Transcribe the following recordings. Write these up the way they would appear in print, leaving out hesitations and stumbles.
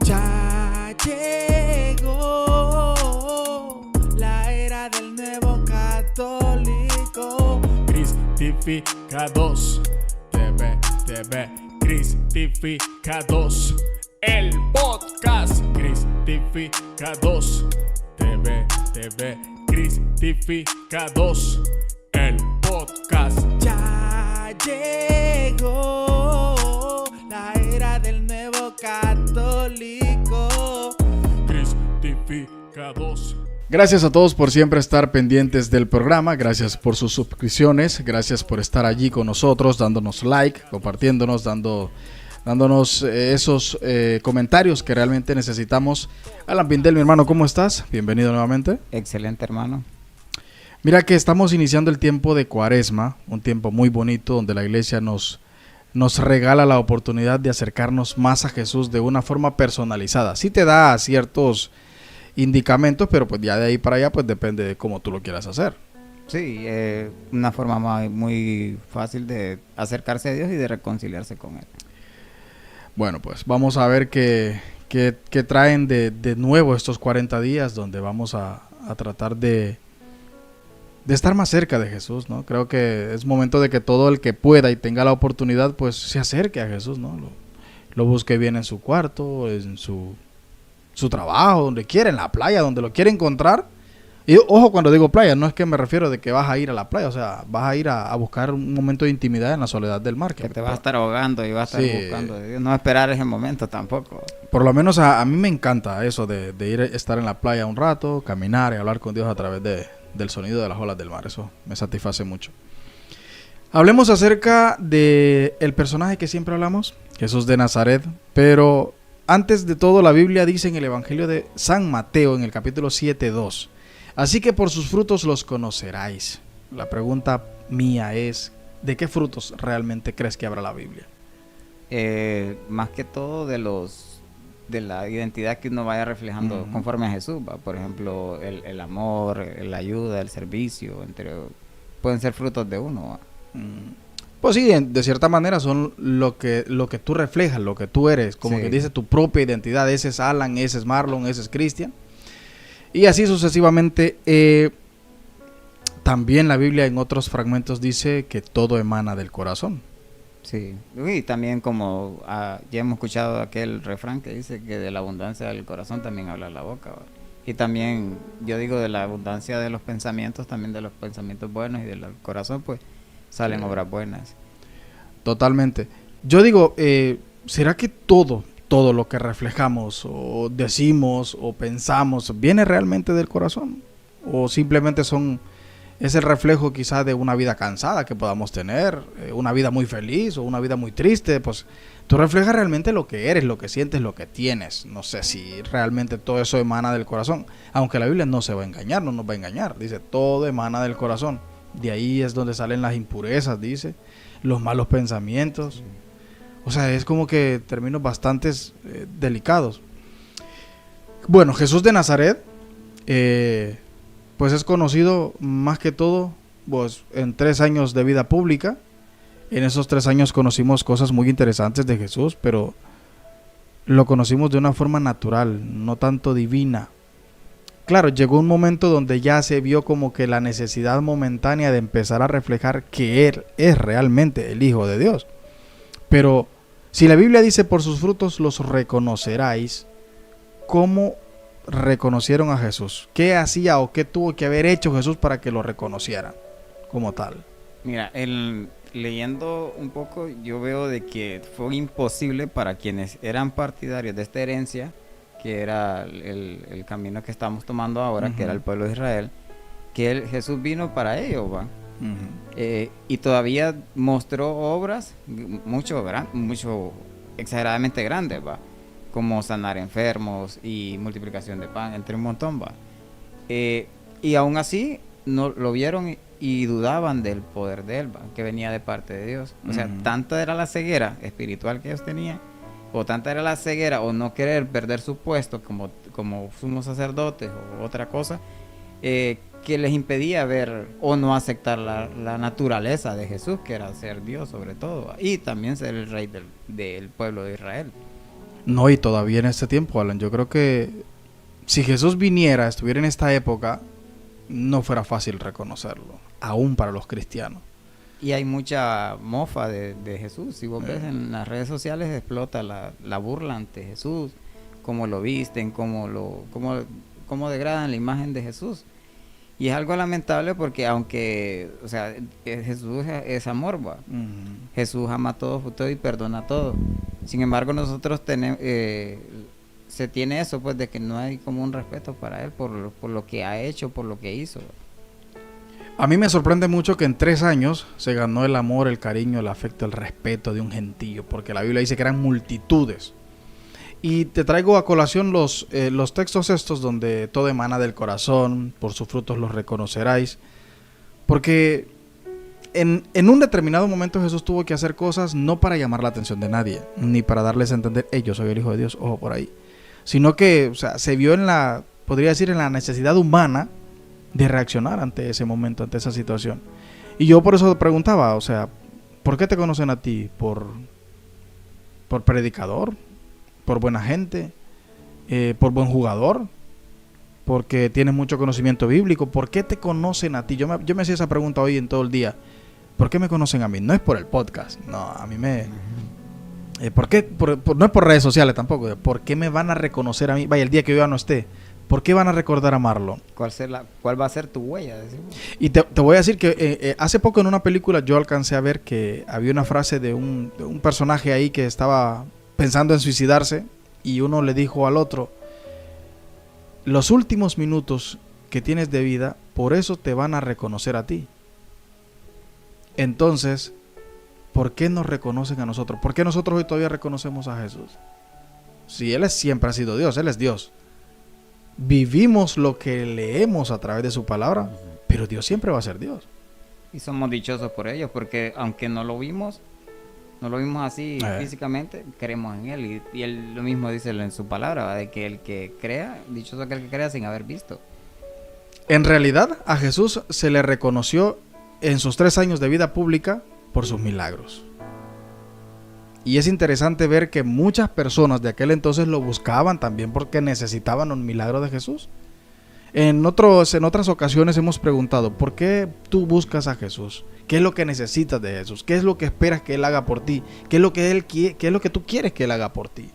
Ya llegó la era del nuevo católico. Cristificados, TV, Cristificados, el podcast. Cristificados, TV, Cristificados, el podcast. Ya llegó la era del nuevo católico. Cristificados. Gracias a todos por siempre estar pendientes del programa, gracias por sus suscripciones, gracias por estar allí con nosotros, dándonos like, compartiéndonos, dándonos esos comentarios que realmente necesitamos. Alan Pindel, mi hermano, ¿cómo estás? Bienvenido nuevamente. Excelente, hermano. Mira que estamos iniciando el tiempo de Cuaresma, un tiempo muy bonito donde la iglesia nos regala la oportunidad de acercarnos más a Jesús de una forma personalizada. Sí te da ciertos indicamentos, pero pues ya de ahí para allá pues depende de cómo tú lo quieras hacer. Sí, una forma muy fácil de acercarse a Dios y de reconciliarse con Él. Bueno, pues vamos a ver qué traen de nuevo estos 40 días donde vamos a tratar de estar más cerca de Jesús, ¿no? Creo que es momento de que todo el que pueda y tenga la oportunidad pues se acerque a Jesús, ¿no? Lo busque bien en su cuarto, en su trabajo, donde quiera, en la playa, donde lo quiera encontrar. Y ojo, cuando digo playa, no es que me refiero de que vas a ir a la playa, o sea, vas a ir a buscar un momento de intimidad en la soledad del mar. Que te vas a estar ahogando y vas a estar buscando de Dios, no esperar ese momento tampoco. Por lo menos a mí me encanta eso de ir a estar en la playa un rato, caminar y hablar con Dios a través del sonido de las olas del mar. Eso me satisface mucho. Hablemos acerca de el personaje que siempre hablamos, Jesús de Nazaret, pero antes de todo, la Biblia dice en el Evangelio de San Mateo, en el capítulo 7:2, así que por sus frutos los conoceráis. La pregunta mía es, ¿de qué frutos realmente crees que habla la Biblia? Más que todo de la identidad que uno vaya reflejando conforme a Jesús, ¿va? Por ejemplo, el amor, la ayuda, el servicio, pueden ser frutos de uno, ¿va? Pues sí, de cierta manera son lo que tú reflejas, lo que tú eres, como que dice tu propia identidad. Ese es Alan, ese es Marlon, ese es Cristian. Y así sucesivamente. También la Biblia en otros fragmentos dice que todo emana del corazón. Sí, y también como ya hemos escuchado aquel refrán que dice que de la abundancia del corazón también habla la boca, ¿va? Y también yo digo de la abundancia de los pensamientos, también de los pensamientos buenos y del corazón pues salen obras buenas. Totalmente. Yo digo, ¿será que todo lo que reflejamos o decimos o pensamos viene realmente del corazón? ¿O simplemente es el reflejo quizá de una vida cansada que podamos tener, una vida muy feliz o una vida muy triste? Pues tú reflejas realmente lo que eres, lo que sientes, lo que tienes. No sé si realmente todo eso emana del corazón, aunque la Biblia no se va a engañar, no nos va a engañar. Dice, todo emana del corazón. De ahí es donde salen las impurezas, dice, los malos pensamientos. Sí. O sea, es como que términos bastante delicados. Bueno, Jesús de Nazaret, pues es conocido más que todo pues, en 3 años de vida pública. En esos 3 años conocimos cosas muy interesantes de Jesús, pero lo conocimos de una forma natural, no tanto divina. Claro, llegó un momento donde ya se vio como que la necesidad momentánea de empezar a reflejar que Él es realmente el Hijo de Dios. Pero si la Biblia dice por sus frutos los reconoceráis, ¿cómo reconocieron a Jesús? ¿Qué hacía o qué tuvo que haber hecho Jesús para que lo reconocieran como tal? Mira, leyendo un poco yo veo de que fue imposible para quienes eran partidarios de esta herencia, que era el camino que estamos tomando ahora, que era el pueblo de Israel, que Jesús vino para ellos, ¿va? Y todavía mostró obras mucho exageradamente grandes, ¿va? Como sanar enfermos y multiplicación de pan, entre un montón, ¿va? Y aún así no lo vieron y dudaban del poder de él, ¿va? Que venía de parte de Dios. O sea, tanta era la ceguera espiritual que ellos tenían, o tanta era la ceguera o no querer perder su puesto como sumos sacerdotes o otra cosa, que les impedía ver o no aceptar la naturaleza de Jesús, que era ser Dios sobre todo, y también ser el rey del pueblo de Israel. No, y todavía en este tiempo, Alan, yo creo que si Jesús viniera, estuviera en esta época, no fuera fácil reconocerlo, aún para los cristianos. Y hay mucha mofa de Jesús. Si vos ves en las redes sociales, explota la burla ante Jesús, cómo lo visten, cómo degradan la imagen de Jesús. Y es algo lamentable porque aunque, o sea, Jesús es amor, ¿va? Jesús ama todo y perdona todo. Sin embargo, nosotros tenemos, se tiene eso, pues, de que no hay como un respeto para él por lo que ha hecho, por lo que hizo. A mí me sorprende mucho que en 3 años se ganó el amor, el cariño, el afecto, el respeto de un gentío, porque la Biblia dice que eran multitudes. Y te traigo a colación los textos estos donde todo emana del corazón, por sus frutos los reconoceráis, porque en un determinado momento Jesús tuvo que hacer cosas no para llamar la atención de nadie, ni para darles a entender, yo soy el Hijo de Dios, ojo por ahí, sino que, o sea, se vio podría decir, en la necesidad humana de reaccionar ante ese momento, ante esa situación. Y yo por eso preguntaba, o sea, ¿por qué te conocen a ti? ¿Por predicador? ¿Por buena gente? ¿Por buen jugador? ¿Porque tienes mucho conocimiento bíblico? ¿Por qué te conocen a ti? Yo me hacía esa pregunta hoy en todo el día. ¿Por qué me conocen a mí? No es por el podcast, no, a mí me... ¿Por qué? No es por redes sociales tampoco. ¿Por qué me van a reconocer a mí? Vaya, el día que yo ya no esté, ¿por qué van a recordar a Marlon? ¿Cuál va a ser tu huella? Decimos. Y te voy a decir que hace poco en una película yo alcancé a ver que había una frase de un personaje ahí que estaba pensando en suicidarse y uno le dijo al otro: los últimos minutos que tienes de vida, por eso te van a reconocer a ti. Entonces, ¿por qué nos reconocen a nosotros? ¿Por qué nosotros hoy todavía reconocemos a Jesús? Si Él siempre ha sido Dios, Él es Dios. Vivimos lo que leemos a través de su palabra, pero Dios siempre va a ser Dios. Y somos dichosos por ello, porque aunque no lo vimos así físicamente, creemos en Él. Y Él lo mismo dice en su palabra, ¿va? De que el que crea, dichoso aquel que crea sin haber visto. En realidad, a Jesús se le reconoció en sus 3 años de vida pública por sus milagros. Y es interesante ver que muchas personas de aquel entonces lo buscaban también porque necesitaban un milagro de Jesús. En otras ocasiones hemos preguntado: ¿por qué tú buscas a Jesús? ¿Qué es lo que necesitas de Jesús? ¿Qué es lo que esperas que Él haga por ti? ¿Qué es lo que qué es lo que tú quieres que Él haga por ti?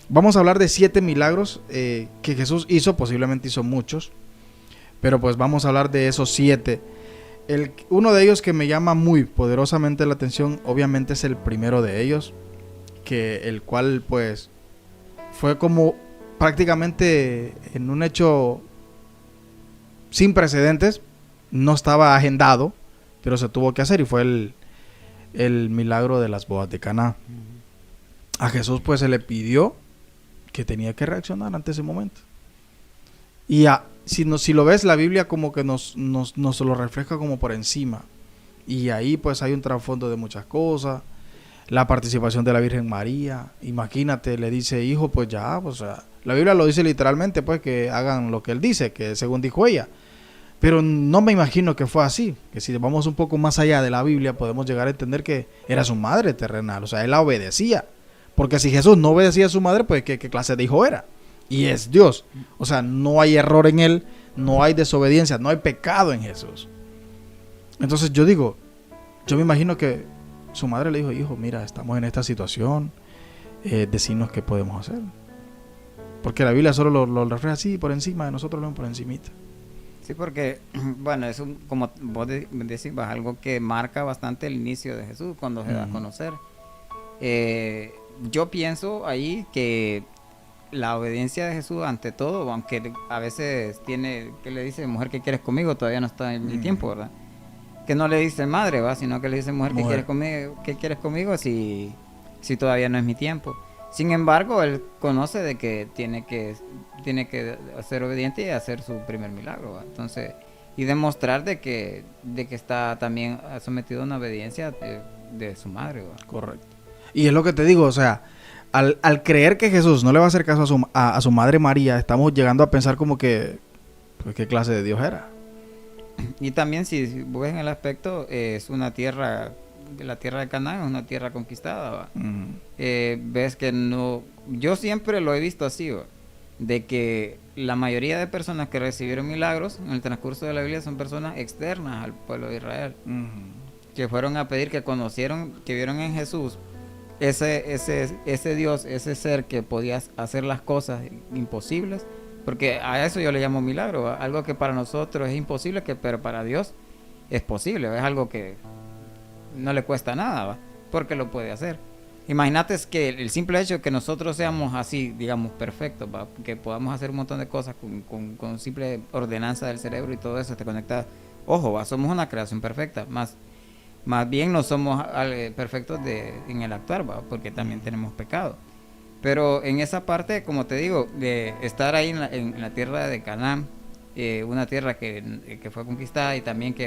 Vamos a hablar de 7 milagros que Jesús hizo. Posiblemente hizo muchos, pero pues vamos a hablar de esos 7. Uno de ellos que me llama muy poderosamente la atención, obviamente, es el primero de ellos, el cual pues fue como prácticamente en un hecho sin precedentes, no estaba agendado, pero se tuvo que hacer, y fue el milagro de las bodas de Caná. A Jesús pues se le pidió que tenía que reaccionar ante ese momento. Y si lo ves, la Biblia como que nos lo refleja como por encima. Y ahí pues hay un trasfondo de muchas cosas. La participación de la Virgen María. Imagínate, le dice: hijo, pues ya, o sea, la Biblia lo dice literalmente, pues que hagan lo que Él dice, que según dijo ella. Pero no me imagino que fue así. Que si vamos un poco más allá de la Biblia, podemos llegar a entender que era su madre terrenal. O sea, Él la obedecía. Porque si Jesús no obedecía a su madre, pues ¿qué clase de hijo era? Y es Dios. O sea, no hay error en Él, no hay desobediencia, no hay pecado en Jesús. Entonces yo me imagino que su madre le dijo: hijo, mira, estamos en esta situación, decinos qué podemos hacer. Porque la Biblia solo lo refleja así, por encima, de nosotros lo vemos por encimita. Sí, porque, bueno, es como vos decís, algo que marca bastante el inicio de Jesús cuando se da a conocer. Yo pienso ahí que la obediencia de Jesús ante todo, aunque a veces que le dice: mujer, ¿qué quieres conmigo? Todavía no está en mi tiempo, ¿verdad? Que no le dice madre, ¿va? Sino que le dice: mujer, ¿qué quieres conmigo si todavía no es mi tiempo? Sin embargo, él conoce de que tiene que ser obediente y hacer su primer milagro, ¿va? Entonces, y demostrar de que está también sometido a una obediencia de su madre, ¿va? Correcto. Y es lo que te digo, o sea, al creer que Jesús no le va a hacer caso a su madre María, estamos llegando a pensar como que, pues, ¿qué clase de Dios era? Y también, si ves en el aspecto, es una tierra la tierra de Canaán es una tierra conquistada, ¿va? Ujú. Ves que no, yo siempre lo he visto así, ¿va? De que la mayoría de personas que recibieron milagros en el transcurso de la Biblia son personas externas al pueblo de Israel, Ujú. que fueron a pedir, que conocieron, que vieron en Jesús ese Dios, ese ser que podía hacer las cosas imposibles, porque a eso yo le llamo milagro, ¿va? Algo que para nosotros es imposible, pero para Dios es posible, ¿va? Es algo que no le cuesta nada, ¿va? Porque lo puede hacer. Imagínate que el simple hecho de que nosotros seamos así, digamos, perfectos, ¿va? Que podamos hacer un montón de cosas con simple ordenanza del cerebro y todo eso, te conecta. Ojo, ¿va? Somos una creación perfecta, más bien no somos perfectos en el actuar, ¿va? Porque también tenemos pecado. Pero en esa parte, como te digo, de estar ahí en la tierra de Canaán, una tierra que fue conquistada y también que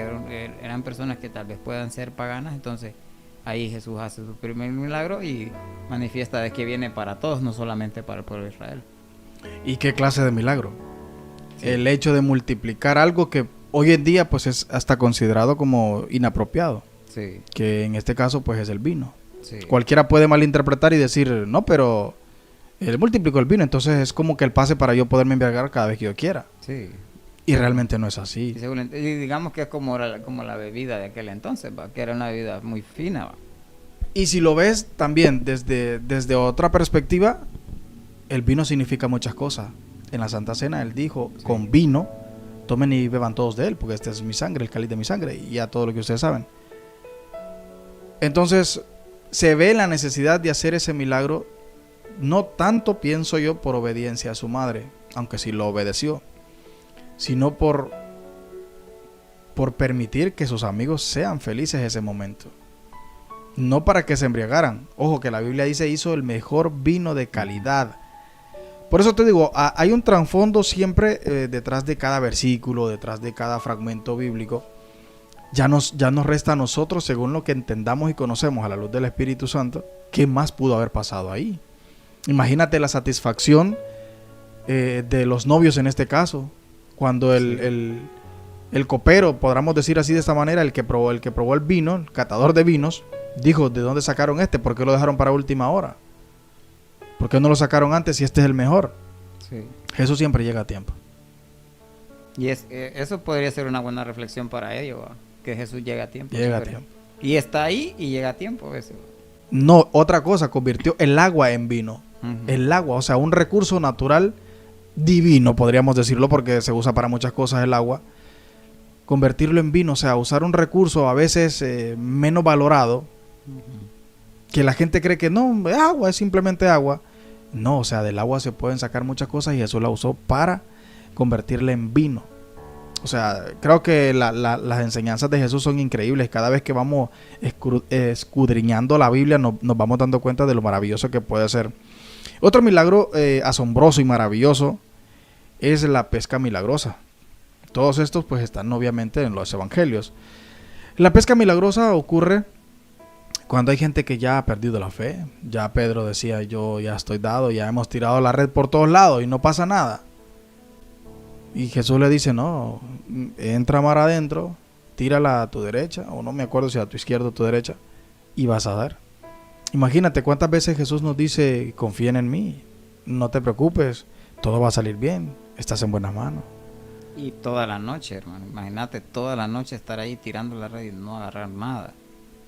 eran personas que tal vez puedan ser paganas, entonces ahí Jesús hace su primer milagro y manifiesta de que viene para todos, no solamente para el pueblo de Israel. ¿Y qué clase de milagro? Sí. El hecho de multiplicar algo que hoy en día pues es hasta considerado como inapropiado, Sí, que en este caso pues es el vino. sí. Cualquiera puede malinterpretar y decir, no, pero él multiplicó el vino, entonces es como que el pase para yo poderme embriagar cada vez que yo quiera. Sí. Y realmente no es así. Y digamos que es como la bebida de aquel entonces, ¿va? Que era una bebida muy fina, ¿va? Y si lo ves también desde otra perspectiva, el vino significa muchas cosas. En la Santa Cena él dijo, Sí. con vino, tomen y beban todos de él, porque este es mi sangre, el cáliz de mi sangre, y ya todo lo que ustedes saben. Entonces, se ve la necesidad de hacer ese milagro, no tanto, pienso yo, por obediencia a su madre, aunque sí lo obedeció, sino por permitir que sus amigos sean felices ese momento. No para que se embriagaran. Ojo que la Biblia dice hizo el mejor vino de calidad. Por eso te digo, hay un trasfondo siempre detrás de cada versículo, detrás de cada fragmento bíblico. Ya nos resta a nosotros, según lo que entendamos y conocemos a la luz del Espíritu Santo, qué más pudo haber pasado ahí. Imagínate la satisfacción de los novios en este caso, cuando el copero, podríamos decir así de esta manera, el que probó el vino, el catador de vinos, dijo, ¿de dónde sacaron este? ¿Por qué lo dejaron para última hora? ¿Por qué no lo sacaron antes si este es el mejor? Sí. Jesús siempre llega a tiempo. Y eso podría ser una buena reflexión para ellos, ¿va? Que Jesús llega a tiempo. Llega a siempre. tiempo. Y está ahí y llega a tiempo a veces, ¿va? No, otra cosa, convirtió el agua en vino. Ujú. El agua, o sea, un recurso natural divino, podríamos decirlo, porque se usa para muchas cosas el agua. Convertirlo en vino, o sea, usar un recurso a veces menos valorado, Ujú. que la gente cree que no, es agua, es simplemente agua. No, o sea, del agua se pueden sacar muchas cosas y Jesús la usó para convertirla en vino. O sea, creo que las enseñanzas de Jesús son increíbles. Cada vez que vamos escudriñando la Biblia nos vamos dando cuenta de lo maravilloso que puede ser. Otro milagro asombroso y maravilloso es la pesca milagrosa. Todos estos pues están obviamente en los evangelios. La pesca milagrosa ocurre cuando hay gente que ya ha perdido la fe. Ya Pedro decía, yo ya estoy dado, ya hemos tirado la red por todos lados y no pasa nada. Y Jesús le dice, no, entra mar adentro, tírala a tu derecha, o no me acuerdo si a tu izquierda o a tu derecha, y vas a dar. Imagínate cuántas veces Jesús nos dice, confíen en mí, no te preocupes, todo va a salir bien, estás en buenas manos. Y toda la noche, hermano. Imagínate toda la noche estar ahí tirando la red y no agarrar nada.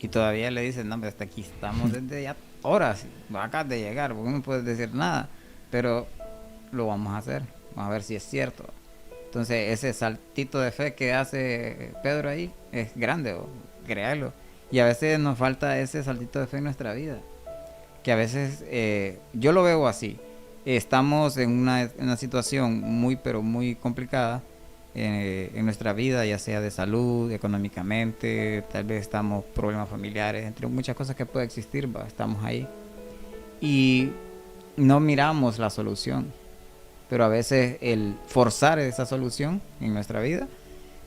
Y todavía le dicen, no, pero hasta aquí estamos desde ya horas, acabas de llegar, vos no puedes decir nada, pero lo vamos a hacer, vamos a ver si es cierto. Entonces ese saltito de fe que hace Pedro ahí es grande, créalo. Y a veces nos falta ese saltito de fe en nuestra vida, que a veces yo lo veo así. Estamos en una situación muy pero muy complicada en nuestra vida, ya sea de salud, económicamente, tal vez estamos problemas familiares, entre muchas cosas que puede existir, ¿va? Estamos ahí y no miramos la solución, pero a veces el forzar esa solución en nuestra vida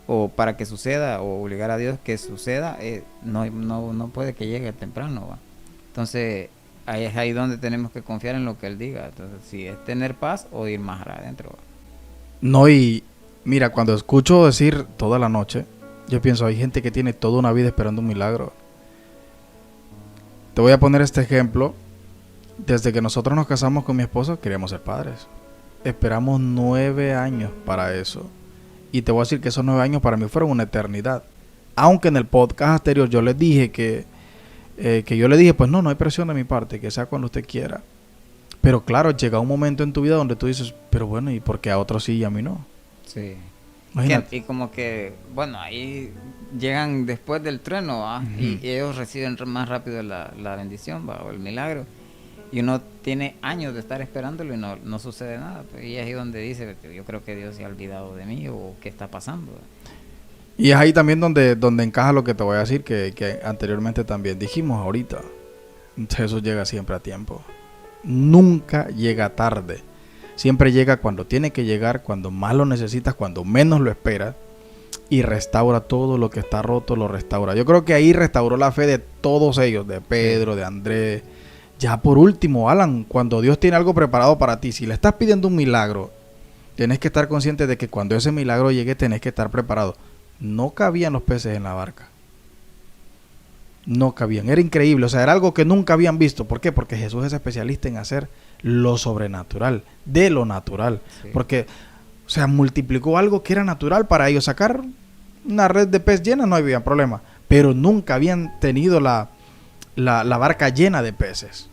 o para que suceda o obligar a Dios que suceda no puede que llegue temprano, ¿va? Entonces ahí es ahí donde tenemos que confiar en lo que Él diga. Entonces si es tener paz o ir más adentro, ¿va? No, y mira, cuando escucho decir toda la noche, yo pienso, hay gente que tiene toda una vida esperando un milagro. Te voy a poner este ejemplo. Desde que nosotros nos casamos con mi esposo, queríamos ser padres. Esperamos 9 años para eso. Y te voy a decir que esos 9 años para mí fueron una eternidad. Aunque en el podcast anterior yo les dije que yo le dije, pues no hay presión de mi parte, que sea cuando usted quiera. Pero claro, llega un momento en tu vida donde tú dices, pero bueno, ¿y por qué a otros sí y a mí no? Sí. Imagínate. Y como que, bueno, ahí llegan después del trueno, ¿va? Y ellos reciben más rápido la bendición, ¿va? O el milagro. Y uno tiene años de estar esperándolo y no sucede nada. Pues, y es ahí donde dice, yo creo que Dios se ha olvidado de mí o qué está pasando. Y es ahí también donde encaja lo que te voy a decir, que anteriormente también dijimos ahorita. Jesús llega siempre a tiempo. Nunca llega tarde. Siempre llega cuando tiene que llegar, cuando más lo necesitas, cuando menos lo esperas. Y restaura todo lo que está roto, lo restaura. Yo creo que ahí restauró la fe de todos ellos, de Pedro, de Andrés. Ya por último, Alan, cuando Dios tiene algo preparado para ti, si le estás pidiendo un milagro, tienes que estar consciente de que cuando ese milagro llegue, tenés que estar preparado. No cabían los peces en la barca. No cabían. Era increíble. O sea, era algo que nunca habían visto. ¿Por qué? Porque Jesús es especialista en hacer lo sobrenatural, de lo natural. Sí. Porque, o sea, multiplicó algo que era natural para ellos. Sacar una red de pez llena no había problema. Pero nunca habían tenido la barca llena de peces.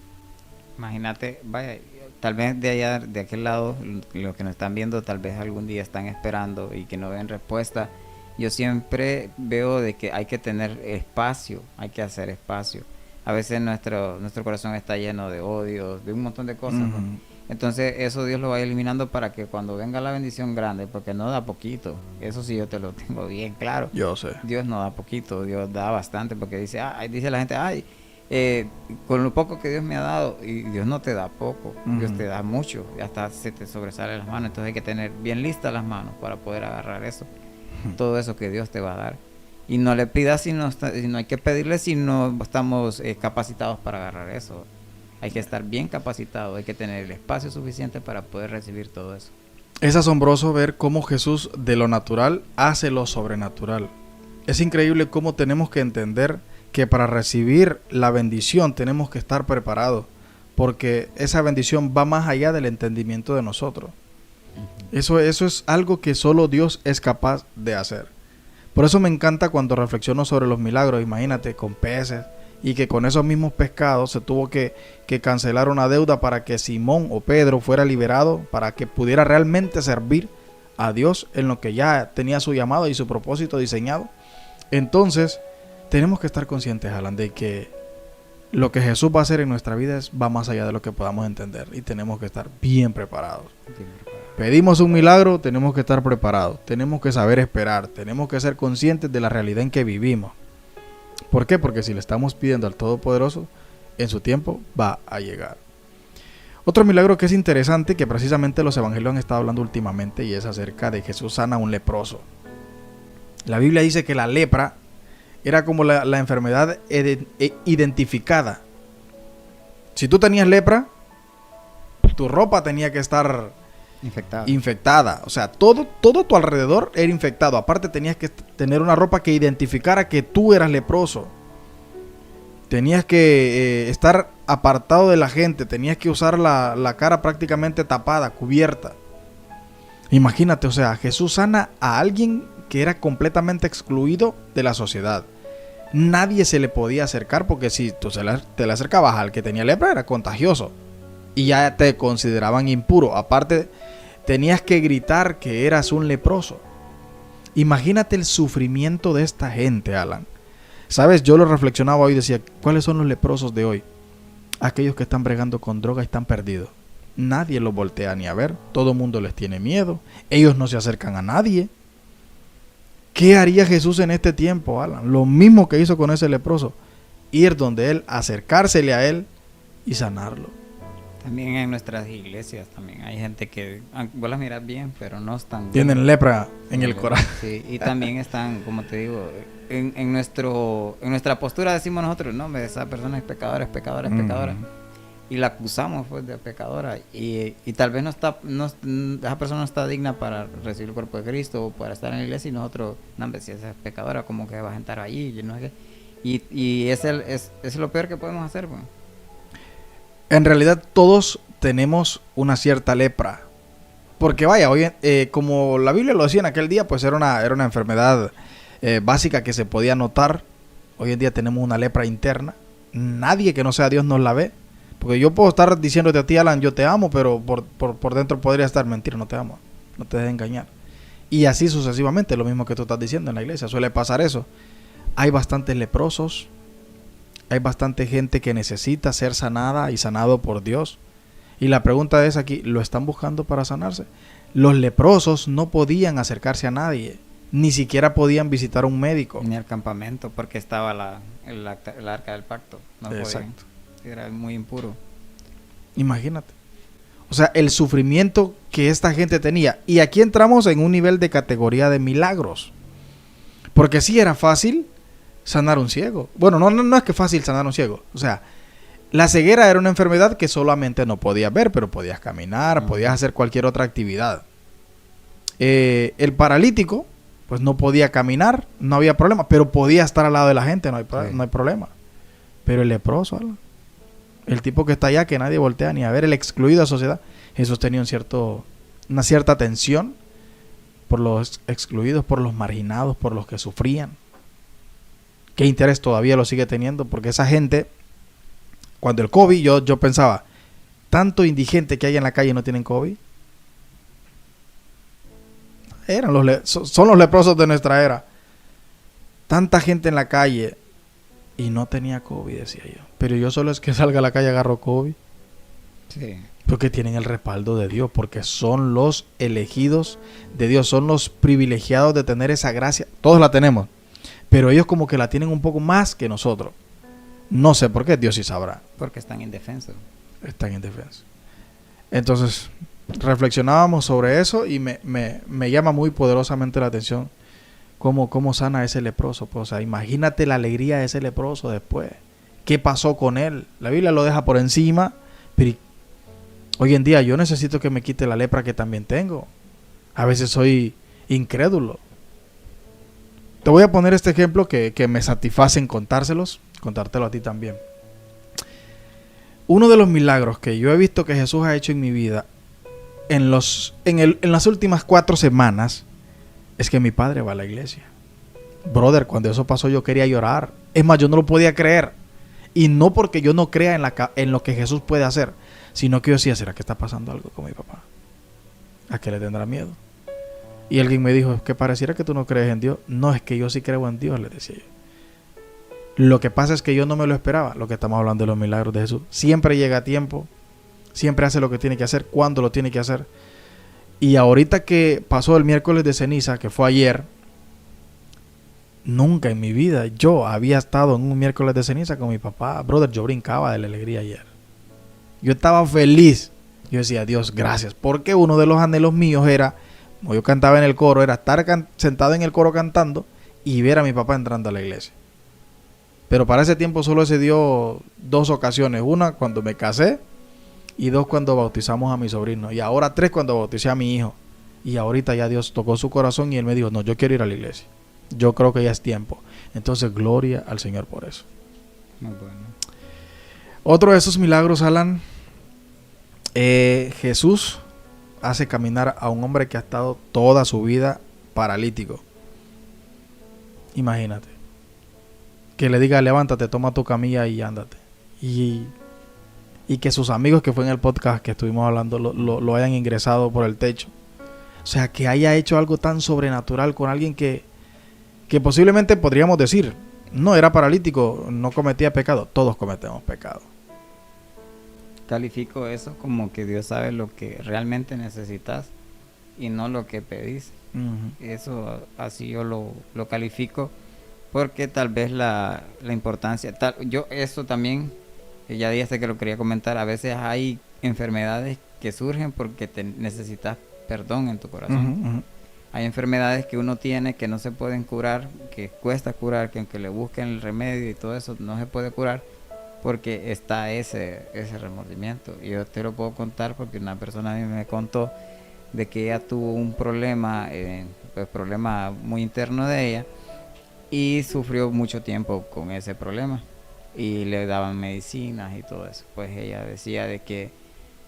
Imagínate, vaya, tal vez de allá, de aquel lado, los que nos están viendo, tal vez algún día están esperando y que no ven respuesta. Yo siempre veo de que hay que tener espacio, hay que hacer espacio. A veces nuestro corazón está lleno de odio, de un montón de cosas. Uh-huh. ¿No? Entonces eso Dios lo va eliminando para que cuando venga la bendición grande, porque no da poquito, eso sí yo te lo tengo bien claro. Yo sé. Dios no da poquito, Dios da bastante, porque dice la gente, con lo poco que Dios me ha dado, y Dios no te da poco, uh-huh. Dios te da mucho, y hasta se te sobresale las manos. Entonces hay que tener bien listas las manos para poder agarrar eso. Todo eso que Dios te va a dar. Y no le pidas si no hay que pedirle si no estamos capacitados para agarrar eso. Hay que estar bien capacitado, hay que tener el espacio suficiente para poder recibir todo eso. Es asombroso ver cómo Jesús de lo natural hace lo sobrenatural. Es increíble cómo tenemos que entender que para recibir la bendición tenemos que estar preparados, porque esa bendición va más allá del entendimiento de nosotros. Eso es algo que solo Dios es capaz de hacer. Por eso me encanta cuando reflexiono sobre los milagros. Imagínate, con peces, y que con esos mismos pescados se tuvo que cancelar una deuda para que Simón o Pedro fuera liberado, para que pudiera realmente servir a Dios en lo que ya tenía su llamado y su propósito diseñado. Entonces tenemos que estar conscientes, Alan, de que lo que Jesús va a hacer en nuestra vida va más allá de lo que podamos entender, y tenemos que estar bien preparados. Pedimos un milagro, tenemos que estar preparados, tenemos que saber esperar, tenemos que ser conscientes de la realidad en que vivimos. ¿Por qué? Porque si le estamos pidiendo al Todopoderoso, en su tiempo va a llegar. Otro milagro que es interesante, que precisamente los evangelios han estado hablando últimamente, y es acerca de Jesús sana a un leproso. La Biblia dice que la lepra era como la enfermedad identificada. Si tú tenías lepra, tu ropa tenía que estar infectada. O sea, todo tu alrededor era infectado. Aparte tenías que tener una ropa que identificara que tú eras leproso. Tenías que estar apartado de la gente. Tenías que usar la cara prácticamente tapada, cubierta. Imagínate, o sea, Jesús sana a alguien que era completamente excluido de la sociedad. Nadie se le podía acercar, porque si tú te le acercabas al que tenía lepra, era contagioso y ya te consideraban impuro. Aparte, tenías que gritar que eras un leproso. Imagínate el sufrimiento de esta gente, Alan. Sabes, yo lo reflexionaba hoy y decía, ¿cuáles son los leprosos de hoy? Aquellos que están bregando con droga y están perdidos. Nadie los voltea ni a ver, todo el mundo les tiene miedo, ellos no se acercan a nadie. ¿Qué haría Jesús en este tiempo, Alan? Lo mismo que hizo con ese leproso, ir donde él, acercársele a él y sanarlo. También en nuestras iglesias también hay gente que vos las mirás bien, pero no están... Tienen lepra en el corazón. Sí, y también están, como te digo, en nuestra postura decimos nosotros, no, esa persona es pecadora, es pecadora, es pecadora. Y la acusamos pues de pecadora, y tal vez esa persona no está digna para recibir el cuerpo de Cristo o para estar en la iglesia, y nosotros, no, si esa es pecadora, como que vas a estar allí, no sé qué. Y es lo peor que podemos hacer, pues. En realidad todos tenemos una cierta lepra. Porque vaya, hoy, como la Biblia lo decía en aquel día, pues era una enfermedad básica que se podía notar. Hoy en día tenemos una lepra interna. Nadie que no sea Dios nos la ve. Porque yo puedo estar diciéndote a ti, Alan, yo te amo, pero por dentro podría estar mentira, no te amo, no te dejes engañar. Y así sucesivamente, lo mismo que tú estás diciendo en la iglesia, suele pasar eso. Hay bastantes leprosos, hay bastante gente que necesita ser sanada y sanado por Dios. Y la pregunta es aquí, ¿lo están buscando para sanarse? Los leprosos no podían acercarse a nadie, ni siquiera podían visitar a un médico. Ni al campamento, porque estaba el arca del pacto. No podían. Exacto. Era muy impuro. Imagínate. O sea, el sufrimiento que esta gente tenía. Y aquí entramos en un nivel de categoría de milagros. Porque sí era fácil sanar un ciego. Bueno, no es que fácil sanar un ciego. O sea, la ceguera era una enfermedad que solamente no podías ver, pero podías caminar, podías hacer cualquier otra actividad. El paralítico, pues no podía caminar, no había problema, pero podía estar al lado de la gente, no hay problema. Pero el leproso, ¿no? El tipo que está allá, que nadie voltea ni a ver, el excluido de la sociedad, Jesús tenía una cierta atención por los excluidos, por los marginados, por los que sufrían. ¿Qué interés todavía lo sigue teniendo? Porque esa gente, cuando el COVID, yo pensaba, tanto indigente que hay en la calle no tienen COVID. Son los leprosos de nuestra era. Tanta gente en la calle y no tenía COVID, decía yo. Pero yo solo es que salga a la calle agarro COVID. Sí. Porque tienen el respaldo de Dios, porque son los elegidos de Dios, son los privilegiados de tener esa gracia. Todos la tenemos, pero ellos como que la tienen un poco más que nosotros. No sé por qué, Dios sí sabrá. Porque están indefensos. Están indefensos. Entonces, reflexionábamos sobre eso y me llama muy poderosamente la atención cómo sana ese leproso. Pues, o sea, imagínate la alegría de ese leproso después. ¿Qué pasó con él? La Biblia lo deja por encima, pero hoy en día yo necesito que me quite la lepra que también tengo. A veces soy incrédulo. Te voy a poner este ejemplo que me satisface en contártelo a ti también. Uno de los milagros que yo he visto que Jesús ha hecho en mi vida en las últimas 4 semanas es que mi padre va a la iglesia. Brother, cuando eso pasó yo quería llorar. Es más, yo no lo podía creer. Y no porque yo no crea en lo que Jesús puede hacer, sino que yo decía, ¿será que está pasando algo con mi papá? ¿A qué le tendrá miedo? Y alguien me dijo, que pareciera que tú no crees en Dios. No, es que yo sí creo en Dios, le decía yo. Lo que pasa es que yo no me lo esperaba, lo que estamos hablando de los milagros de Jesús. Siempre llega a tiempo, siempre hace lo que tiene que hacer, cuando lo tiene que hacer. Y ahorita que pasó el miércoles de ceniza, que fue ayer, nunca en mi vida yo había estado en un miércoles de ceniza con mi papá. Brother, yo brincaba de la alegría ayer. Yo estaba feliz. Yo decía, Dios, gracias. Porque uno de los anhelos míos era, como yo cantaba en el coro, era estar sentado en el coro cantando y ver a mi papá entrando a la iglesia. Pero para ese tiempo solo se dio 2 ocasiones. Una cuando me casé y 2 cuando bautizamos a mi sobrino. Y ahora 3 cuando bauticé a mi hijo. Y ahorita ya Dios tocó su corazón y él me dijo, no, yo quiero ir a la iglesia. Yo creo que ya es tiempo. Entonces, gloria al Señor por eso. Muy bueno. Otro de esos milagros, Alan, Jesús hace caminar a un hombre que ha estado toda su vida paralítico. Imagínate. Que le diga, levántate, toma tu camilla y ándate. Y que sus amigos que fue en el podcast que estuvimos hablando lo hayan ingresado por el techo. O sea, que haya hecho algo tan sobrenatural con alguien que posiblemente podríamos decir, no era paralítico, no cometía pecado. Todos cometemos pecado. Califico eso como que Dios sabe lo que realmente necesitas y no lo que pedís. Eso así yo lo califico, porque tal vez la importancia, yo eso también, ya dije que lo quería comentar, a veces hay enfermedades que surgen porque necesitas perdón en tu corazón. Hay enfermedades que uno tiene que no se pueden curar, que cuesta curar, que aunque le busquen el remedio y todo eso no se puede curar, porque está ese remordimiento. Y yo te lo puedo contar porque una persona a mí me contó de que ella tuvo un problema, problema muy interno de ella, y sufrió mucho tiempo con ese problema y le daban medicinas y todo eso. Pues ella decía de que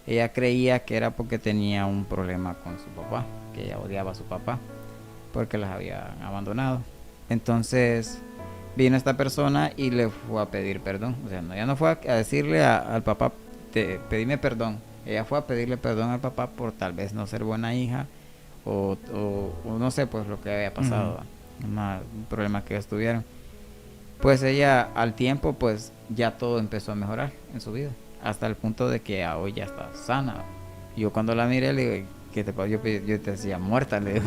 ella creía que era porque tenía un problema con su papá, que ella odiaba a su papá porque las había abandonado. Entonces vino esta persona y le fue a pedir perdón. O sea, ella no fue a decirle al papá, pedime perdón. Ella fue a pedirle perdón al papá por tal vez no ser buena hija o no sé, pues lo que había pasado, un problema que ellos tuvieron. Pues ella al tiempo pues ya todo empezó a mejorar en su vida, hasta el punto de que hoy ya está sana. Yo cuando la miré le digo, ¿qué te pasó? Yo te decía muerta, le digo,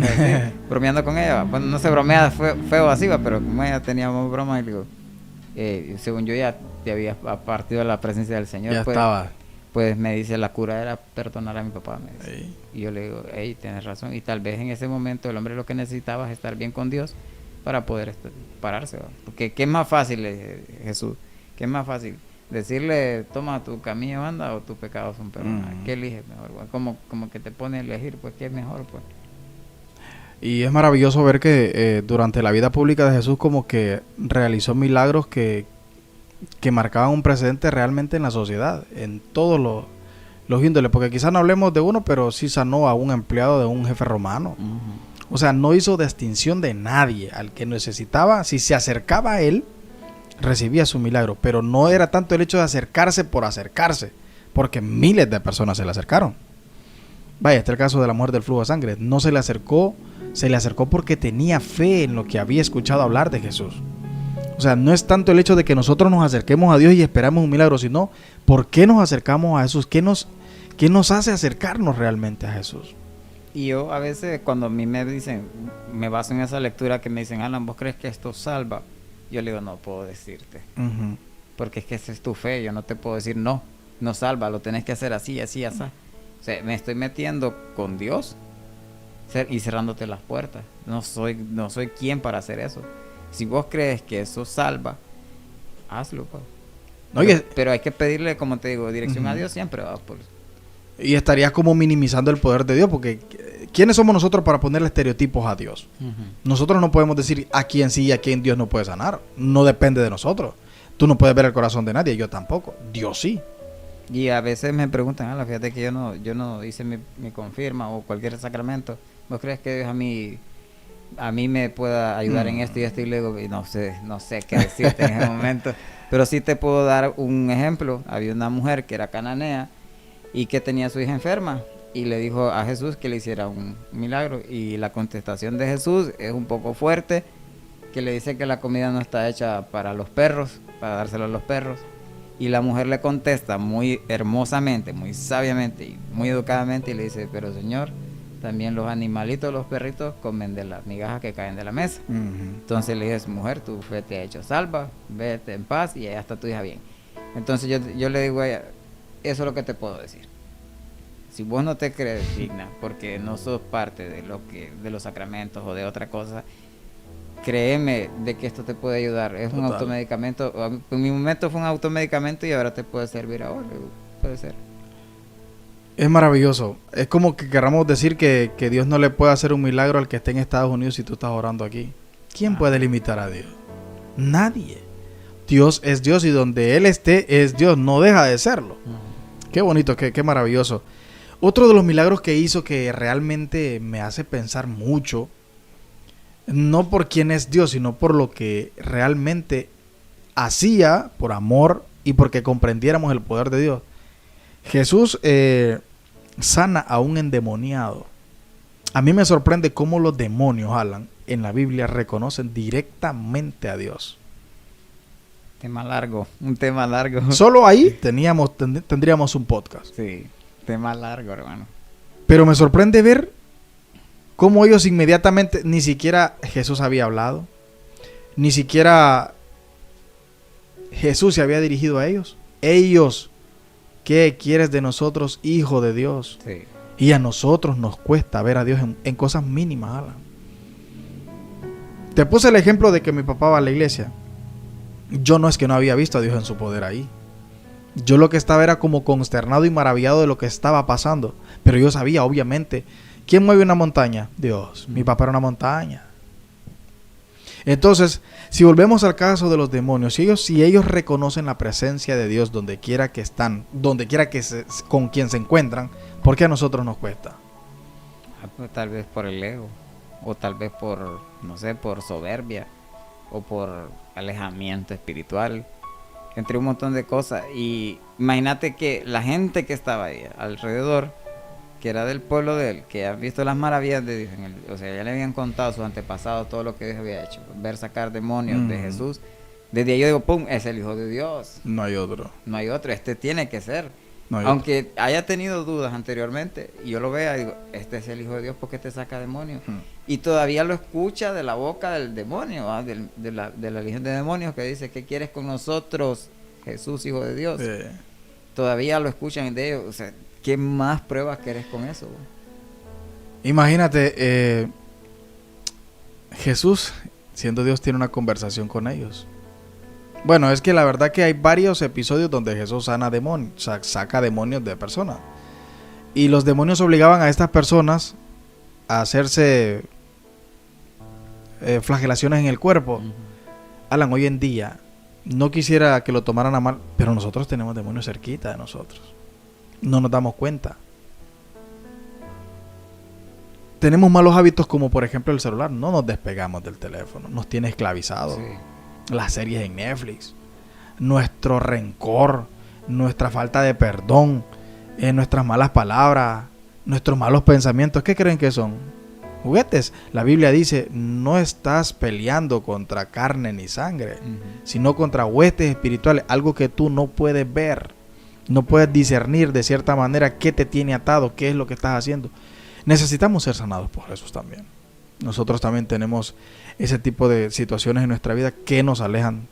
bromeando con ella. Bueno, no se bromea feo así, pero como ella teníamos broma, y le digo, según yo ya te había partido de la presencia del Señor. Ya pues, estaba. Pues me dice, la cura era perdonar a mi papá, me dice. Ey. Y yo le digo, hey, tienes razón. Y tal vez en ese momento el hombre lo que necesitaba es estar bien con Dios para poder pararse, ¿va? Porque ¿qué es más fácil, Jesús? ¿Qué es más fácil? Decirle, toma tu camino anda o tus pecados son perdonados. ¿Qué eliges mejor? Como que te pone a elegir, pues ¿qué es mejor? Pues Y es maravilloso ver que durante la vida pública de Jesús como que realizó milagros que marcaban un precedente realmente en la sociedad, en todos los índoles, porque quizás no hablemos de uno, pero sí sanó a un empleado de un jefe romano. O sea, no hizo distinción de nadie. Al que necesitaba, si se acercaba a él, recibía su milagro, pero no era tanto el hecho de acercarse por acercarse, porque miles de personas se le acercaron. Vaya, este es el caso de la mujer del flujo de sangre. No se le acercó porque tenía fe en lo que había escuchado hablar de Jesús. O sea, no es tanto el hecho de que nosotros nos acerquemos a Dios y esperamos un milagro, sino ¿por qué nos acercamos a Jesús? ¿Qué nos hace acercarnos realmente a Jesús? Y yo a veces cuando a mí me dicen, me baso en esa lectura que me dicen, Alan, ¿vos crees que esto salva? Yo le digo, no puedo decirte. Porque es que esa es tu fe, yo no te puedo decir no salva, lo tenés que hacer así, así, así. O sea, me estoy metiendo con Dios y cerrándote las puertas. No soy quien para hacer eso. Si vos crees que eso salva, hazlo, pues. No, pero hay que pedirle, como te digo, dirección a Dios siempre. Y estarías como minimizando el poder de Dios, porque ¿quiénes somos nosotros para ponerle estereotipos a Dios? Nosotros no podemos decir a quién sí y a quién Dios no puede sanar. No depende de nosotros. Tú no puedes ver el corazón de nadie, yo tampoco. Dios sí. Y a veces me preguntan, fíjate que yo no hice mi confirma o cualquier sacramento. ¿Vos crees que Dios a mí me pueda ayudar en esto y esto? Y luego no sé qué decirte en ese momento, pero sí te puedo dar un ejemplo. Había una mujer que era cananea y que tenía a su hija enferma y le dijo a Jesús que le hiciera un milagro, y la contestación de Jesús es un poco fuerte, que le dice que la comida no está hecha para los perros, para dárselo a los perros, y la mujer le contesta muy hermosamente, muy sabiamente y muy educadamente y le dice, pero Señor, también los animalitos, los perritos, comen de las migajas que caen de la mesa. Entonces le dije, mujer, tu fe te ha hecho salva, vete en paz y allá está tu hija bien. Entonces yo le digo a ella, eso es lo que te puedo decir. Si vos no te crees digna, porque no sos parte de los sacramentos o de otra cosa, créeme de que esto te puede ayudar. Es un automedicamento. En mi momento fue un automedicamento y ahora te puede servir ahora. Puede ser. Es maravilloso. Es como que queramos decir que Dios no le puede hacer un milagro al que esté en Estados Unidos si tú estás orando aquí. ¿Quién puede limitar a Dios? Nadie. Dios es Dios y donde Él esté es Dios. No deja de serlo. Qué bonito, qué maravilloso. Otro de los milagros que hizo que realmente me hace pensar mucho, no por quién es Dios, sino por lo que realmente hacía por amor y porque comprendiéramos el poder de Dios. Jesús sana a un endemoniado. A mí me sorprende cómo los demonios, Alan, en la Biblia reconocen directamente a Dios. Un tema largo. Solo ahí tendríamos un podcast. Sí, tema largo, hermano. Pero me sorprende ver cómo ellos inmediatamente, ni siquiera Jesús había hablado, ni siquiera Jesús se había dirigido a ellos. Ellos, ¿qué quieres de nosotros, hijo de Dios? Sí. Y a nosotros nos cuesta ver a Dios en cosas mínimas, Alan. Te puse el ejemplo de que mi papá va a la iglesia. Yo no es que no había visto a Dios en su poder ahí. Yo lo que estaba era como consternado y maravillado de lo que estaba pasando. Pero yo sabía, obviamente, ¿quién mueve una montaña? Dios. Mi papá era una montaña. Entonces, si volvemos al caso de los demonios, si ellos reconocen la presencia de Dios donde quiera que están, donde quiera que con quien se encuentran, ¿por qué a nosotros nos cuesta? Pues, tal vez por el ego, o tal vez por, no sé, por soberbia, o por alejamiento espiritual, entre un montón de cosas. Y imagínate que la gente que estaba ahí alrededor, que era del pueblo de él, que han visto las maravillas de Dios, o sea, ya le habían contado a sus antepasados todo lo que Dios había hecho, ver sacar demonios de Jesús. Desde ahí yo digo, pum, es el Hijo de Dios. No hay otro. No hay otro, este tiene que ser. No hay Aunque haya tenido dudas anteriormente, y yo lo vea y digo, este es el Hijo de Dios porque te saca demonios. Y todavía lo escucha de la boca del demonio, de la legión de demonios que dice, ¿qué quieres con nosotros, Jesús, Hijo de Dios? Todavía lo escuchan de ellos. O sea, ¿qué más pruebas querés con eso? Imagínate, Jesús, siendo Dios, tiene una conversación con ellos. Bueno, es que la verdad que hay varios episodios donde Jesús sana demonios, saca demonios de personas. Y los demonios obligaban a estas personas a hacerse flagelaciones en el cuerpo. Alan, hoy en día, no quisiera que lo tomaran a mal, pero nosotros tenemos demonios cerquita de nosotros. No nos damos cuenta. Tenemos malos hábitos como por ejemplo el celular. No nos despegamos del teléfono. Nos tiene esclavizados. Sí. Las series en Netflix. Nuestro rencor. Nuestra falta de perdón. Nuestras malas palabras. Nuestros malos pensamientos. ¿Qué creen que son? Juguetes. La Biblia dice, no estás peleando contra carne ni sangre, sino contra huestes espirituales. Algo que tú no puedes ver. No puedes discernir de cierta manera qué te tiene atado, qué es lo que estás haciendo. Necesitamos ser sanados por Jesús también. Nosotros también tenemos ese tipo de situaciones en nuestra vida que nos alejan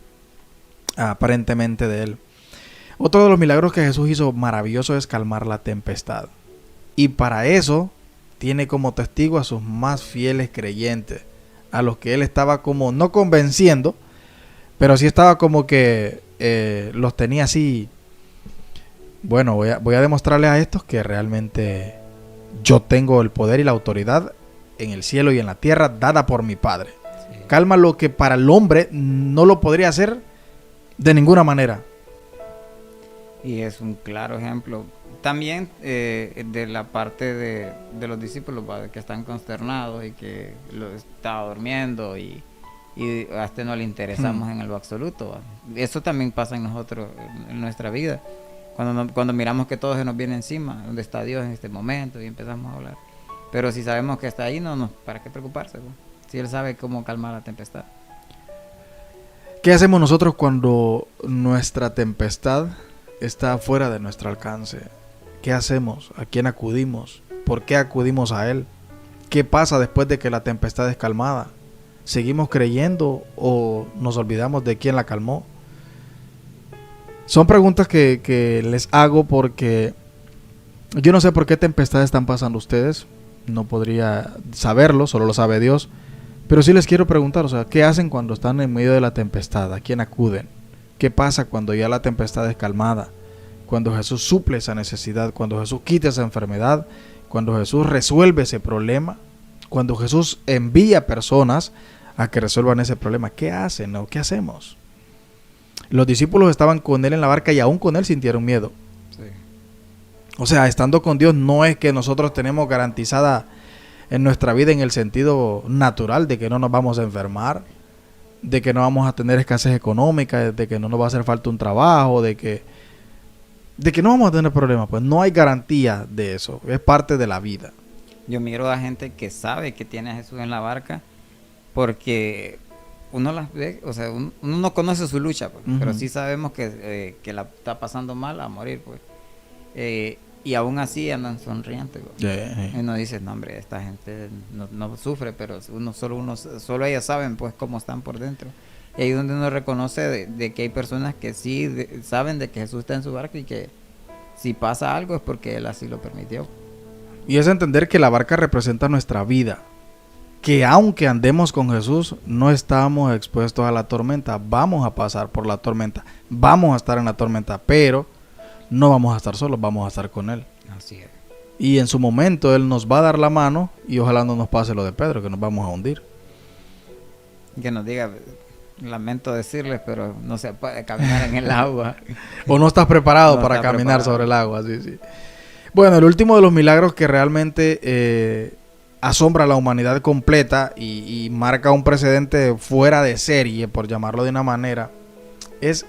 aparentemente de Él. Otro de los milagros que Jesús hizo maravilloso es calmar la tempestad. Y para eso tiene como testigo a sus más fieles creyentes, a los que Él estaba como no convenciendo, pero sí estaba como que los tenía así. Bueno, voy a demostrarles a estos que realmente yo tengo el poder y la autoridad en el cielo y en la tierra dada por mi Padre. Sí. Calma lo que para el hombre no lo podría hacer de ninguna manera. Y es un claro ejemplo también de la parte de los discípulos, ¿va? Que están consternados y que lo estaba durmiendo y a este no le interesamos en lo absoluto, ¿va? Eso también pasa en nosotros, en nuestra vida. Cuando miramos que todo se nos viene encima, ¿dónde está Dios en este momento? Y empezamos a hablar. Pero si sabemos que está ahí, ¿para qué preocuparse? ¿No? Si Él sabe cómo calmar la tempestad. ¿Qué hacemos nosotros cuando nuestra tempestad está fuera de nuestro alcance? ¿Qué hacemos? ¿A quién acudimos? ¿Por qué acudimos a Él? ¿Qué pasa después de que la tempestad es calmada? ¿Seguimos creyendo o nos olvidamos de quién la calmó? Son preguntas que les hago porque yo no sé por qué tempestades están pasando ustedes. No podría saberlo, solo lo sabe Dios. Pero sí les quiero preguntar, o sea, ¿qué hacen cuando están en medio de la tempestad? ¿A quién acuden? ¿Qué pasa cuando ya la tempestad es calmada? Cuando Jesús suple esa necesidad, cuando Jesús quita esa enfermedad, cuando Jesús resuelve ese problema, cuando Jesús envía personas a que resuelvan ese problema. ¿Qué hacen o qué hacemos? Los discípulos estaban con Él en la barca y aún con Él sintieron miedo. Sí. O sea, estando con Dios no es que nosotros tenemos garantizada en nuestra vida en el sentido natural de que no nos vamos a enfermar, de que no vamos a tener escasez económica, de que no nos va a hacer falta un trabajo, de que no vamos a tener problemas. Pues no hay garantía de eso, es parte de la vida. Yo miro a gente que sabe que tiene a Jesús en la barca porque uno las ve, o sea, uno no conoce su lucha, pues, pero sí sabemos que la está pasando mal a morir, pues. Y aún así andan sonrientes, pues. Y uno dice, no hombre, esta gente no sufre, pero solo ellas saben pues cómo están por dentro. Y ahí es donde uno reconoce de que hay personas que sí saben de que Jesús está en su barca y que si pasa algo es porque Él así lo permitió. Y es entender que la barca representa nuestra vida, que aunque andemos con Jesús, no estamos expuestos a la tormenta. Vamos a pasar por la tormenta, vamos a estar en la tormenta, pero no vamos a estar solos, vamos a estar con Él. Así es. Y en su momento Él nos va a dar la mano y ojalá no nos pase lo de Pedro, que nos vamos a hundir. que nos diga, lamento decirles, pero no se puede caminar en el agua. O no estás preparado No para está caminar preparado. sobre el agua, sí, sí. Bueno, el último de los milagros que realmente asombra a la humanidad completa y marca un precedente fuera de serie, por llamarlo de una manera, es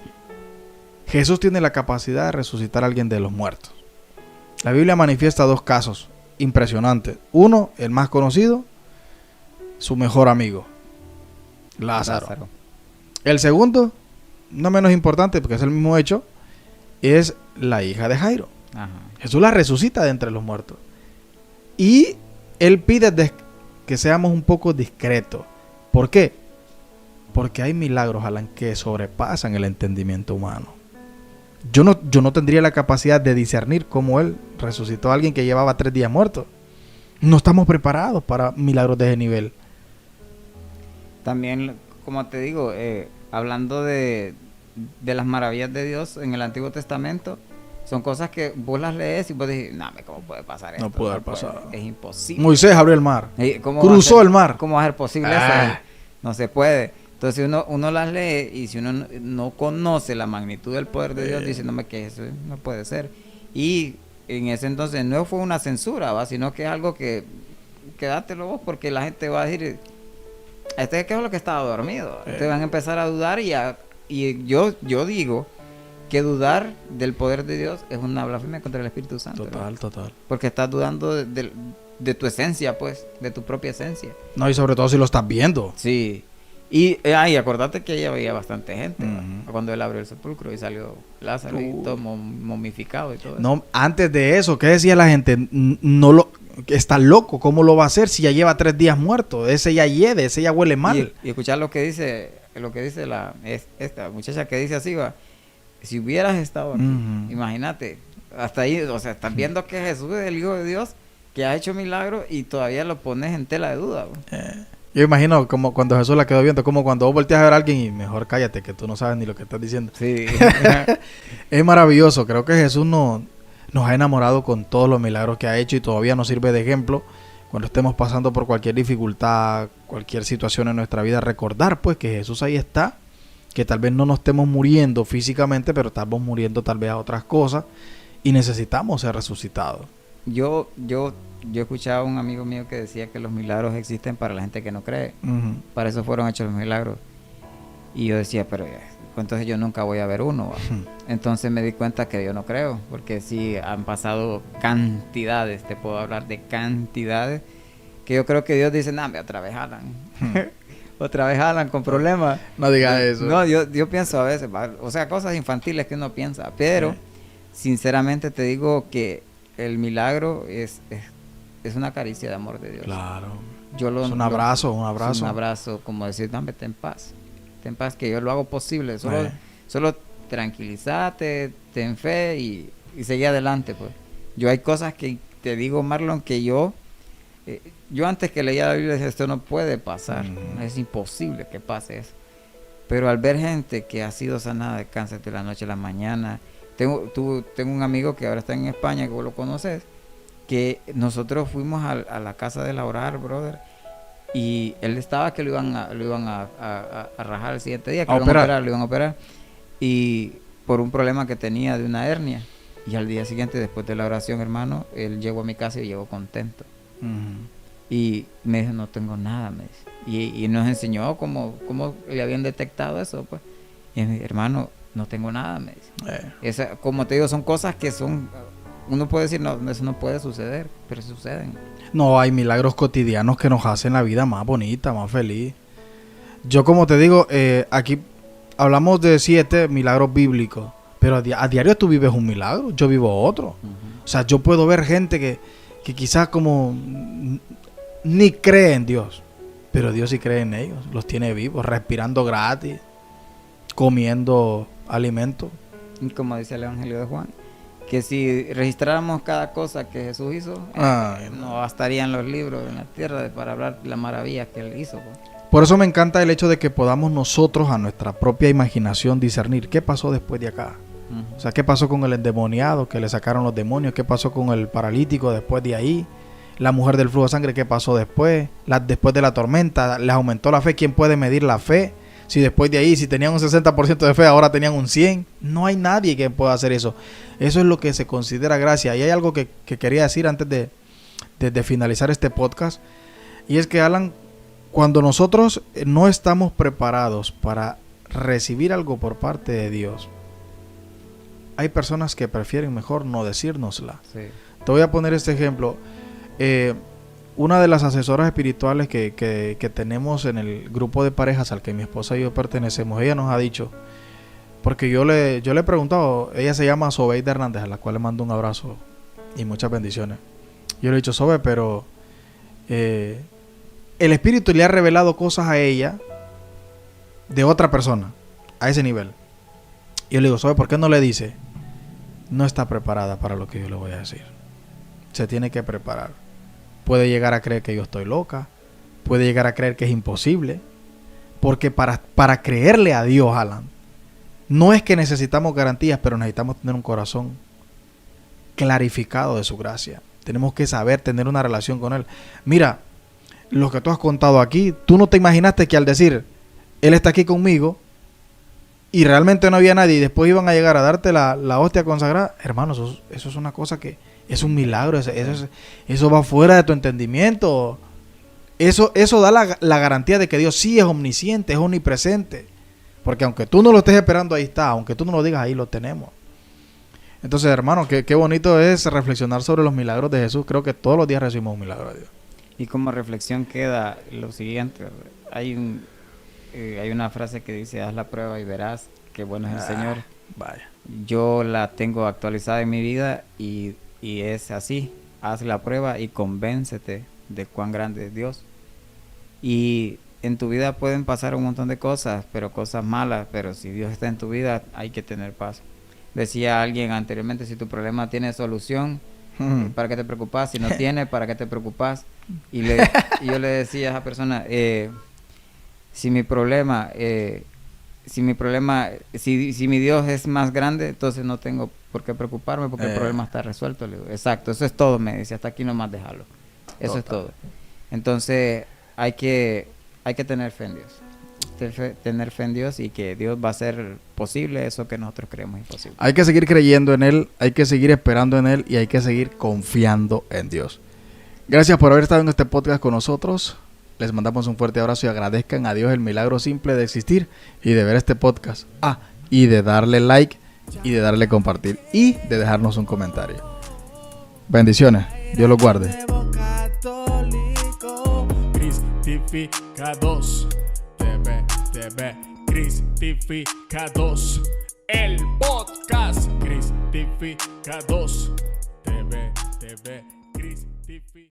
Jesús tiene la capacidad de resucitar a alguien de los muertos. La Biblia manifiesta dos casos impresionantes. Uno, el más conocido, su mejor amigo, Lázaro. El segundo, no menos importante porque es el mismo hecho, es la hija de Jairo. Ajá. Jesús la resucita de entre los muertos. Y Él pide que seamos un poco discretos. ¿Por qué? Porque hay milagros, Alan, que sobrepasan el entendimiento humano. Yo no tendría la capacidad de discernir cómo Él resucitó a alguien que llevaba 3 días muerto. No estamos preparados para milagros de ese nivel. También, como te digo, hablando de las maravillas de Dios en el Antiguo Testamento, son cosas que vos las lees y vos decís, no, ¿cómo puede pasar esto? No puede haber pasado. Es imposible. Moisés abrió el mar. ¿Cómo Cruzó va a ser, el mar. ¿Cómo va a ser posible eso? No se puede. Entonces uno las lee y si uno no conoce la magnitud del poder de Dios, dice, no, que eso no puede ser. Y en ese entonces no fue una censura, ¿va? Sino que es algo que dátelo vos, porque la gente va a decir, este es que es lo que estaba dormido. Te van a empezar a dudar y yo digo que dudar del poder de Dios es una blasfemia contra el Espíritu Santo. Total, ¿no? total. Porque estás dudando de tu esencia, pues, de tu propia esencia. No, y sobre todo si lo estás viendo. Sí. Y acordate que ella veía bastante gente, ¿no? Cuando él abrió el sepulcro y salió Lázaro y todo momificado y todo eso. No, antes de eso, ¿qué decía la gente? Está loco, ¿cómo lo va a hacer si ya lleva 3 días muerto? Ese ya hiede, ese ya huele mal. Y escuchar lo que dice esta muchacha que dice así, va, si hubieras estado aquí, imagínate, hasta ahí, o sea, estás viendo que Jesús es el Hijo de Dios, que ha hecho milagros y todavía lo pones en tela de duda. Yo imagino como cuando Jesús la quedó viendo, como cuando vos volteas a ver a alguien y mejor cállate, que tú no sabes ni lo que estás diciendo. Sí. Es maravilloso, creo que Jesús nos ha enamorado con todos los milagros que ha hecho y todavía nos sirve de ejemplo cuando estemos pasando por cualquier dificultad, cualquier situación en nuestra vida, recordar pues que Jesús ahí está, que tal vez no nos estemos muriendo físicamente, pero estamos muriendo tal vez a otras cosas y necesitamos ser resucitados. Yo escuchaba a un amigo mío que decía que los milagros existen para la gente que no cree. Para eso fueron hechos los milagros. Y yo decía, pero entonces yo nunca voy a ver uno. Entonces me di cuenta que yo no creo, porque sí han pasado cantidades, te puedo hablar de cantidades, que yo creo que Dios dice, no, otra vez jalan. Otra vez jalan con problemas. No digas eso. No, yo pienso a veces, o sea, cosas infantiles que uno piensa, pero sinceramente te digo que el milagro es una caricia de amor de Dios. Claro. Es un abrazo. Es un abrazo, como decir, dame, ten paz, que yo lo hago posible. Solo tranquilízate, ten fe y seguí adelante, pues. Yo hay cosas que te digo, Marlon, que yo antes que leía la Biblia decía, esto no puede pasar, es imposible que pase eso. Pero al ver gente que ha sido sanada de cáncer de la noche a la mañana, tengo un amigo que ahora está en España, que vos lo conoces, que nosotros fuimos a la casa de la orar, brother, y él estaba que lo iban a rajar el siguiente día, que lo iban a operar, y por un problema que tenía de una hernia. Y al día siguiente, después de la oración, hermano, él llegó a mi casa y llegó contento. Y me dijo, no tengo nada, me dice. Y nos enseñó cómo le habían detectado eso, pues. Y me dijo, hermano, no tengo nada, me dice. Como te digo, son cosas que son... Uno puede decir, no, eso no puede suceder, pero suceden. No, hay milagros cotidianos que nos hacen la vida más bonita, más feliz. Yo, como te digo, aquí hablamos de 7 milagros bíblicos, pero a diario tú vives un milagro, yo vivo otro. O sea, yo puedo ver gente que quizás como ni cree en Dios, pero Dios sí cree en ellos, los tiene vivos, respirando gratis, comiendo alimentos. Y como dice el Evangelio de Juan, que si registráramos cada cosa que Jesús hizo, no bastarían los libros en la tierra para hablar de las maravillas que Él hizo. Pues. Por eso me encanta el hecho de que podamos nosotros a nuestra propia imaginación discernir qué pasó después de acá. O sea, qué pasó con el endemoniado que le sacaron los demonios, qué pasó con el paralítico después de ahí, La mujer del flujo de sangre, ¿qué pasó después? Después de la tormenta, ¿les aumentó la fe? ¿Quién puede medir la fe? Si después de ahí, si tenían un 60% de fe, ahora tenían un 100%. No hay nadie que pueda hacer eso. Eso es lo que se considera gracia. Y hay algo que quería decir antes de finalizar este podcast. Y es que, Alan, cuando nosotros no estamos preparados para recibir algo por parte de Dios, hay personas que prefieren mejor no decírnosla. Sí. Te voy a poner este ejemplo. Una de las asesoras espirituales que tenemos en el grupo de parejas al que mi esposa y yo pertenecemos, ella nos ha dicho, porque yo le he preguntado, ella se llama Sobeida Hernández, a la cual le mando un abrazo y muchas bendiciones. Yo le he dicho, Sobe, pero el Espíritu le ha revelado cosas a ella de otra persona, a ese nivel. Y yo le digo, Sobe, ¿por qué no le dice? No está preparada para lo que yo le voy a decir. Se tiene que preparar. Puede llegar a creer que yo estoy loca. Puede llegar a creer que es imposible. Porque para creerle a Dios, Alan, no es que necesitamos garantías, pero necesitamos tener un corazón clarificado de su gracia. Tenemos que saber tener una relación con Él. Mira, lo que tú has contado aquí, tú no te imaginaste que al decir, Él está aquí conmigo, y realmente no había nadie, y después iban a llegar a darte la hostia consagrada. Hermanos, eso es una cosa que es un milagro. Eso va fuera de tu entendimiento. Eso da la garantía de que Dios sí es omnisciente, es omnipresente. Porque aunque tú no lo estés esperando, ahí está. Aunque tú no lo digas, ahí lo tenemos. Entonces, hermano, qué bonito es reflexionar sobre los milagros de Jesús. Creo que todos los días recibimos un milagro de Dios. Y como reflexión queda lo siguiente. Hay una frase que dice, haz la prueba y verás qué bueno es el Señor. Vaya. Yo la tengo actualizada en mi vida y es así. Haz la prueba y convéncete de cuán grande es Dios. Y en tu vida pueden pasar un montón de cosas, pero cosas malas. Pero si Dios está en tu vida, hay que tener paz. Decía alguien anteriormente, si tu problema tiene solución, ¿para qué te preocupas? Si no tiene, ¿para qué te preocupas? Y yo le decía a esa persona, si mi Dios es más grande, entonces no tengo por qué preocuparme porque el problema está resuelto. Le digo, exacto, eso es todo, me dice, hasta aquí nomás déjalo. Eso es todo. Entonces hay que tener fe en Dios. Tener fe en Dios y que Dios va a hacer posible eso que nosotros creemos imposible. Hay que seguir creyendo en Él, hay que seguir esperando en Él y hay que seguir confiando en Dios. Gracias por haber estado en este podcast con nosotros. Les mandamos un fuerte abrazo y agradezcan a Dios el milagro simple de existir y de ver este podcast. Y de darle like y de darle compartir y de dejarnos un comentario. Bendiciones. Dios los guarde. Cristificados. TV Cristificados. El podcast Cristificados. TV Cristificados.